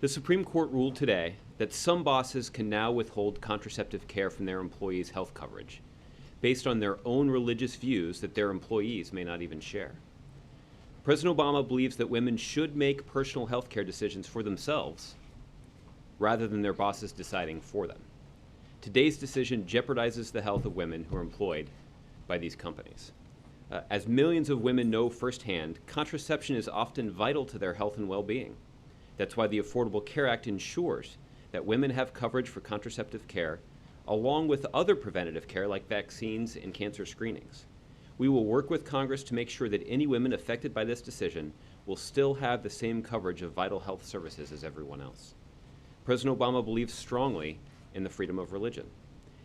The Supreme Court ruled today that some bosses can now withhold contraceptive care from their employees' health coverage based on their own religious views that their employees may not even share. President Obama believes that women should make personal health care decisions for themselves rather than their bosses deciding for them. Today's decision jeopardizes the health of women who are employed by these companies. As millions of women know firsthand, contraception is often vital to their health and well-being. That's why the Affordable Care Act ensures that women have coverage for contraceptive care, along with other preventative care like vaccines and cancer screenings. We will work with Congress to make sure that any women affected by this decision will still have the same coverage of vital health services as everyone else. President Obama believes strongly in the freedom of religion.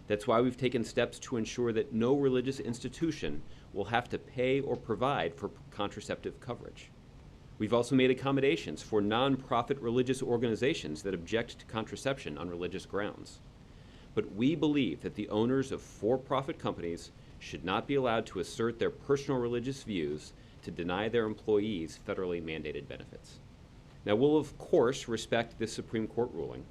That's why we've taken steps to ensure that no religious institution will have to pay or provide for contraceptive coverage. We've also made accommodations for nonprofit religious organizations that object to contraception on religious grounds. But we believe that the owners of for-profit companies should not be allowed to assert their personal religious views to deny their employees federally mandated benefits. Now, we'll of course respect this Supreme Court ruling,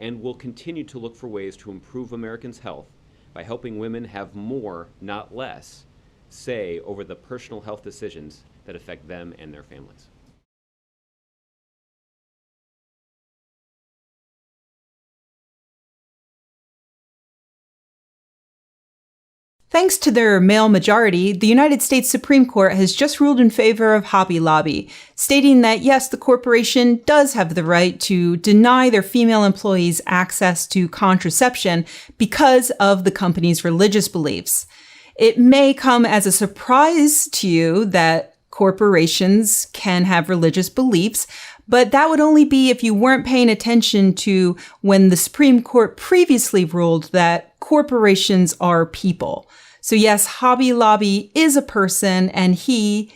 and we'll continue to look for ways to improve Americans' health by helping women have more, not less, say over the personal health decisions that affect them and their families. Thanks to their male majority, the United States Supreme Court has just ruled in favor of Hobby Lobby, stating that yes, the corporation does have the right to deny their female employees access to contraception because of the company's religious beliefs. It may come as a surprise to you that corporations can have religious beliefs, but that would only be if you weren't paying attention to when the Supreme Court previously ruled that corporations are people. So yes, Hobby Lobby is a person, and he,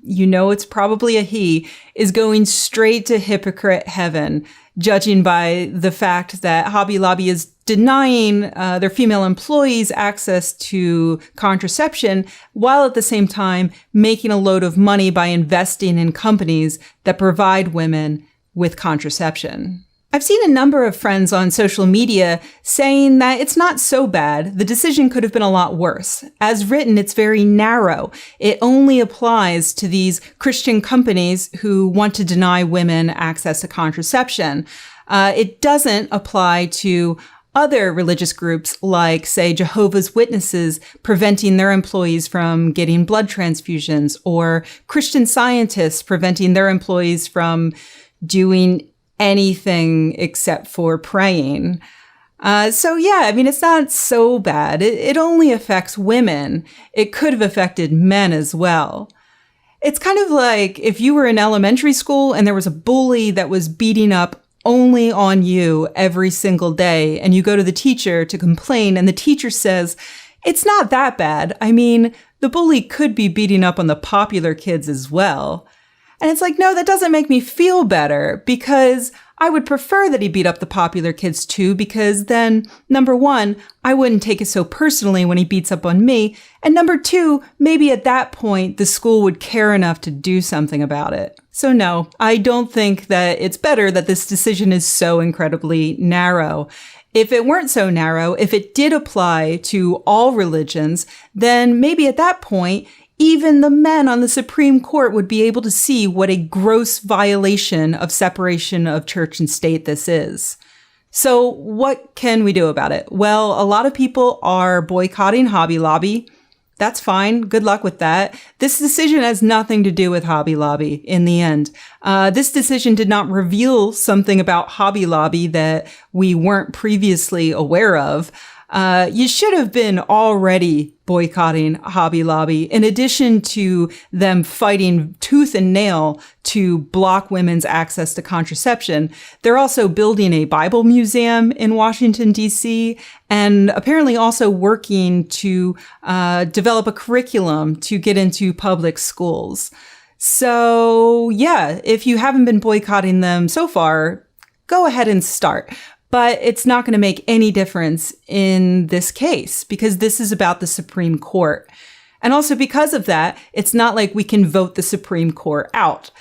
you know it's probably a he, is going straight to hypocrite heaven, judging by the fact that Hobby Lobby is denying their female employees access to contraception while at the same time making a load of money by investing in companies that provide women with contraception. I've seen a number of friends on social media saying that it's not so bad. The decision could have been a lot worse. As written, it's very narrow. It only applies to these Christian companies who want to deny women access to contraception. It doesn't apply to other religious groups like, say, Jehovah's Witnesses preventing their employees from getting blood transfusions, or Christian Scientists preventing their employees from doing anything except for praying. So yeah, I mean, it's not so bad. It only affects women. It could have affected men as well. It's kind of like if you were in elementary school and there was a bully that was beating up only on you every single day, and you go to the teacher to complain, and the teacher says, it's not that bad. I mean, the bully could be beating up on the popular kids as well. And it's like, no, that doesn't make me feel better, because I would prefer that he beat up the popular kids too, because then, number one, I wouldn't take it so personally when he beats up on me. And number two, maybe at that point, the school would care enough to do something about it. So no, I don't think that it's better that this decision is so incredibly narrow. If it weren't so narrow, if it did apply to all religions, then maybe at that point, even the men on the Supreme Court would be able to see what a gross violation of separation of church and state this is. So what can we do about it? Well, a lot of people are boycotting Hobby Lobby. That's fine. Good luck with that. This decision has nothing to do with Hobby Lobby in the end. This decision did not reveal something about Hobby Lobby that we weren't previously aware of. You should have been already boycotting Hobby Lobby, in addition to them fighting tooth and nail to block women's access to contraception. They're also building a Bible museum in Washington, D.C., and apparently also working to develop a curriculum to get into public schools. So yeah, if you haven't been boycotting them so far, go ahead and start. But it's not going to make any difference in this case, because this is about the Supreme Court. And also because of that, it's not like we can vote the Supreme Court out.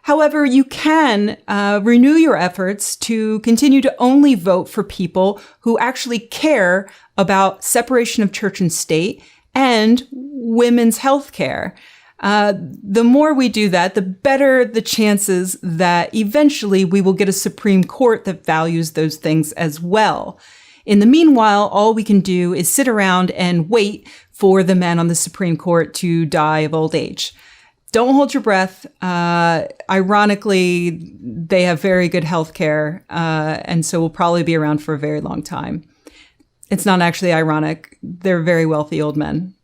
However, you can renew your efforts to continue to only vote for people who actually care about separation of church and state and women's health care. The more we do that, the better the chances that eventually we will get a Supreme Court that values those things as well. In the meanwhile, all we can do is sit around and wait for the men on the Supreme Court to die of old age. Don't hold your breath. Ironically, they have very good health care, and so will probably be around for a very long time. It's not actually ironic. They're very wealthy old men.